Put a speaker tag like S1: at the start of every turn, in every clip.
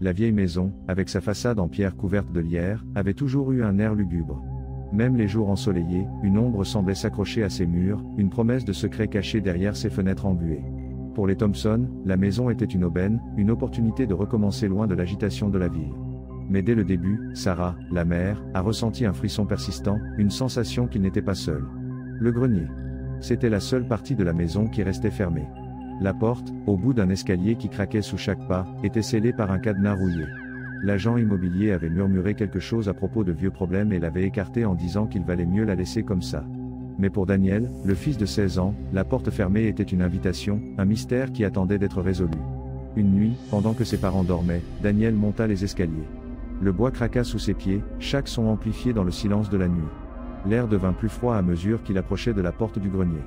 S1: La vieille maison, avec sa façade en pierre couverte de lierre, avait toujours eu un air lugubre. Même les jours ensoleillés, une ombre semblait s'accrocher à ses murs, une promesse de secret caché derrière ses fenêtres embuées. Pour les Thompson, la maison était une aubaine, une opportunité de recommencer loin de l'agitation de la ville. Mais dès le début, Sarah, la mère, a ressenti un frisson persistant, une sensation qu'il n'était pas seul. Le grenier. C'était la seule partie de la maison qui restait fermée. La porte, au bout d'un escalier qui craquait sous chaque pas, était scellée par un cadenas rouillé. L'agent immobilier avait murmuré quelque chose à propos de vieux problèmes et l'avait écarté en disant qu'il valait mieux la laisser comme ça. Mais pour Daniel, le fils de 16 ans, la porte fermée était une invitation, un mystère qui attendait d'être résolu. Une nuit, pendant que ses parents dormaient, Daniel monta les escaliers. Le bois craqua sous ses pieds, chaque son amplifié dans le silence de la nuit. L'air devint plus froid à mesure qu'il approchait de la porte du grenier.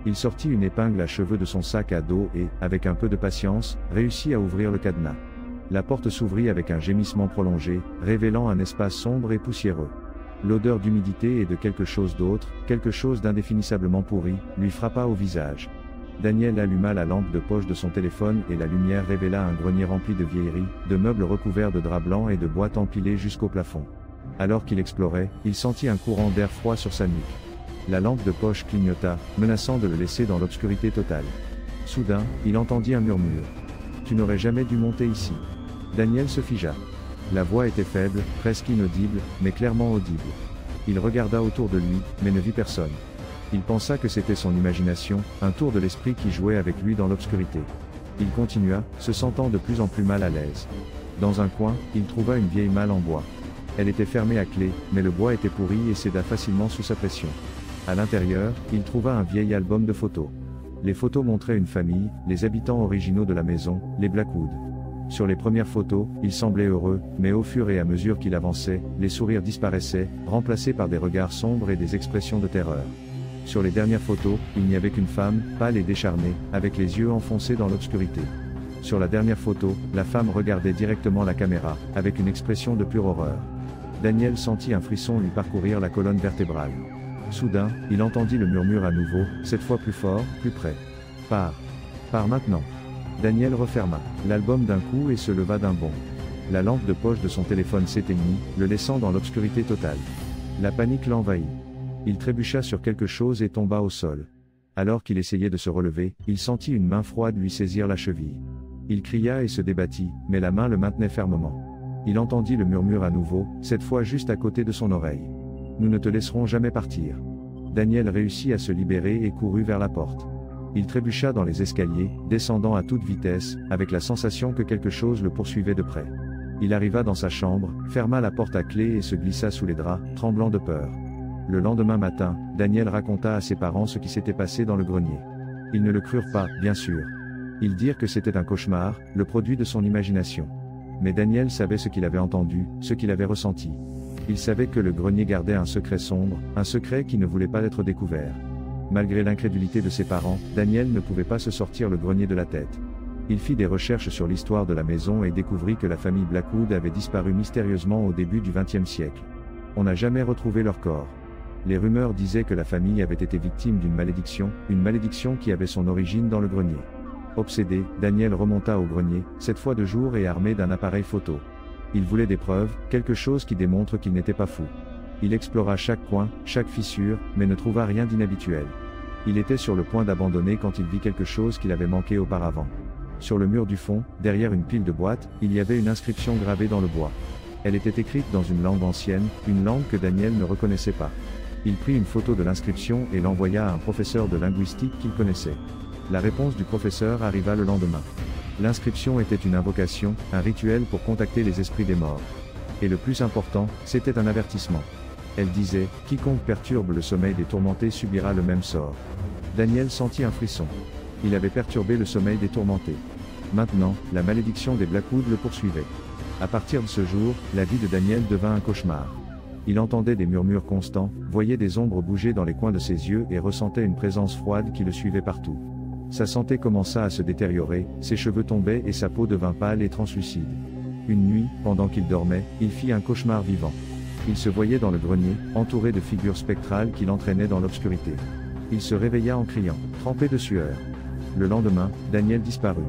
S1: Il sortit une épingle à cheveux de son sac à dos et, avec un peu de patience, réussit à ouvrir le cadenas. La porte s'ouvrit avec un gémissement prolongé, révélant un espace sombre et poussiéreux. L'odeur d'humidité et de quelque chose d'autre, quelque chose d'indéfinissablement pourri, lui frappa au visage. Daniel alluma la lampe de poche de son téléphone et la lumière révéla un grenier rempli de vieilleries, de meubles recouverts de draps blancs et de boîtes empilées jusqu'au plafond. Alors qu'il explorait, il sentit un courant d'air froid sur sa nuque. La lampe de poche clignota, menaçant de le laisser dans l'obscurité totale. Soudain, il entendit un murmure. « Tu n'aurais jamais dû monter ici. » Daniel se figea. La voix était faible, presque inaudible, mais clairement audible. Il regarda autour de lui, mais ne vit personne. Il pensa que c'était son imagination, un tour de l'esprit qui jouait avec lui dans l'obscurité. Il continua, se sentant de plus en plus mal à l'aise. Dans un coin, il trouva une vieille malle en bois. Elle était fermée à clé, mais le bois était pourri et céda facilement sous sa pression. À l'intérieur, il trouva un vieil album de photos. Les photos montraient une famille, les habitants originaux de la maison, les Blackwood. Sur les premières photos, il semblait heureux, mais au fur et à mesure qu'il avançait, les sourires disparaissaient, remplacés par des regards sombres et des expressions de terreur. Sur les dernières photos, il n'y avait qu'une femme, pâle et décharnée, avec les yeux enfoncés dans l'obscurité. Sur la dernière photo, la femme regardait directement la caméra, avec une expression de pure horreur. Daniel sentit un frisson lui parcourir la colonne vertébrale. Soudain, il entendit le murmure à nouveau, cette fois plus fort, plus près. « Pars. Pars maintenant. » Daniel referma l'album d'un coup et se leva d'un bond. La lampe de poche de son téléphone s'éteignit, le laissant dans l'obscurité totale. La panique l'envahit. Il trébucha sur quelque chose et tomba au sol. Alors qu'il essayait de se relever, il sentit une main froide lui saisir la cheville. Il cria et se débattit, mais la main le maintenait fermement. Il entendit le murmure à nouveau, cette fois juste à côté de son oreille. « Nous ne te laisserons jamais partir. » Daniel réussit à se libérer et courut vers la porte. Il trébucha dans les escaliers, descendant à toute vitesse, avec la sensation que quelque chose le poursuivait de près. Il arriva dans sa chambre, ferma la porte à clé et se glissa sous les draps, tremblant de peur. Le lendemain matin, Daniel raconta à ses parents ce qui s'était passé dans le grenier. Ils ne le crurent pas, bien sûr. Ils dirent que c'était un cauchemar, le produit de son imagination. Mais Daniel savait ce qu'il avait entendu, ce qu'il avait ressenti. Il savait que le grenier gardait un secret sombre, un secret qui ne voulait pas être découvert. Malgré l'incrédulité de ses parents, Daniel ne pouvait pas se sortir le grenier de la tête. Il fit des recherches sur l'histoire de la maison et découvrit que la famille Blackwood avait disparu mystérieusement au début du XXe siècle. On n'a jamais retrouvé leur corps. Les rumeurs disaient que la famille avait été victime d'une malédiction qui avait son origine dans le grenier. Obsédé, Daniel remonta au grenier, cette fois de jour et armé d'un appareil photo. Il voulait des preuves, quelque chose qui démontre qu'il n'était pas fou. Il explora chaque coin, chaque fissure, mais ne trouva rien d'inhabituel. Il était sur le point d'abandonner quand il vit quelque chose qu'il avait manqué auparavant. Sur le mur du fond, derrière une pile de boîtes, il y avait une inscription gravée dans le bois. Elle était écrite dans une langue ancienne, une langue que Daniel ne reconnaissait pas. Il prit une photo de l'inscription et l'envoya à un professeur de linguistique qu'il connaissait. La réponse du professeur arriva le lendemain. L'inscription était une invocation, un rituel pour contacter les esprits des morts. Et le plus important, c'était un avertissement. Elle disait, « Quiconque perturbe le sommeil des tourmentés subira le même sort. » Daniel sentit un frisson. Il avait perturbé le sommeil des tourmentés. Maintenant, la malédiction des Blackwood le poursuivait. À partir de ce jour, la vie de Daniel devint un cauchemar. Il entendait des murmures constants, voyait des ombres bouger dans les coins de ses yeux et ressentait une présence froide qui le suivait partout. Sa santé commença à se détériorer, ses cheveux tombaient et sa peau devint pâle et translucide. Une nuit, pendant qu'il dormait, il fit un cauchemar vivant. Il se voyait dans le grenier, entouré de figures spectrales qui l'entraînaient dans l'obscurité. Il se réveilla en criant, trempé de sueur. Le lendemain, Daniel disparut.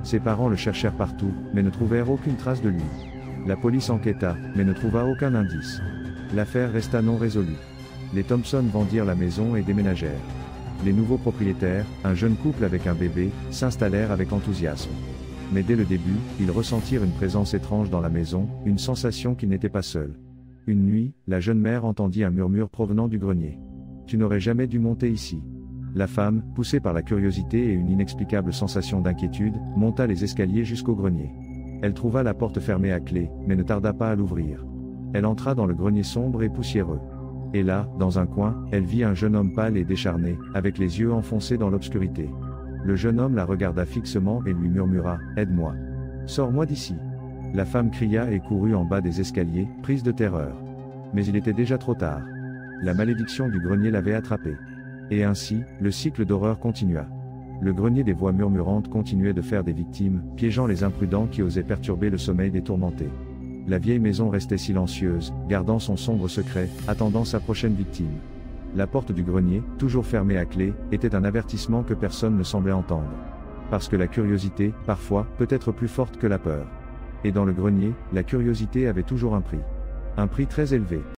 S1: Ses parents le cherchèrent partout, mais ne trouvèrent aucune trace de lui. La police enquêta, mais ne trouva aucun indice. L'affaire resta non résolue. Les Thompson vendirent la maison et déménagèrent. Les nouveaux propriétaires, un jeune couple avec un bébé, s'installèrent avec enthousiasme. Mais dès le début, ils ressentirent une présence étrange dans la maison, une sensation qu'ils n'étaient pas seuls. Une nuit, la jeune mère entendit un murmure provenant du grenier. « Tu n'aurais jamais dû monter ici. » La femme, poussée par la curiosité et une inexplicable sensation d'inquiétude, monta les escaliers jusqu'au grenier. Elle trouva la porte fermée à clé, mais ne tarda pas à l'ouvrir. Elle entra dans le grenier sombre et poussiéreux. Et là, dans un coin, elle vit un jeune homme pâle et décharné, avec les yeux enfoncés dans l'obscurité. Le jeune homme la regarda fixement et lui murmura « Aide-moi. Sors-moi d'ici. » La femme cria et courut en bas des escaliers, prise de terreur. Mais il était déjà trop tard. La malédiction du grenier l'avait attrapée. Et ainsi, le cycle d'horreur continua. Le grenier des voix murmurantes continuait de faire des victimes, piégeant les imprudents qui osaient perturber le sommeil des tourmentés. La vieille maison restait silencieuse, gardant son sombre secret, attendant sa prochaine victime. La porte du grenier, toujours fermée à clé, était un avertissement que personne ne semblait entendre. Parce que la curiosité, parfois, peut être plus forte que la peur. Et dans le grenier, la curiosité avait toujours un prix. Un prix très élevé.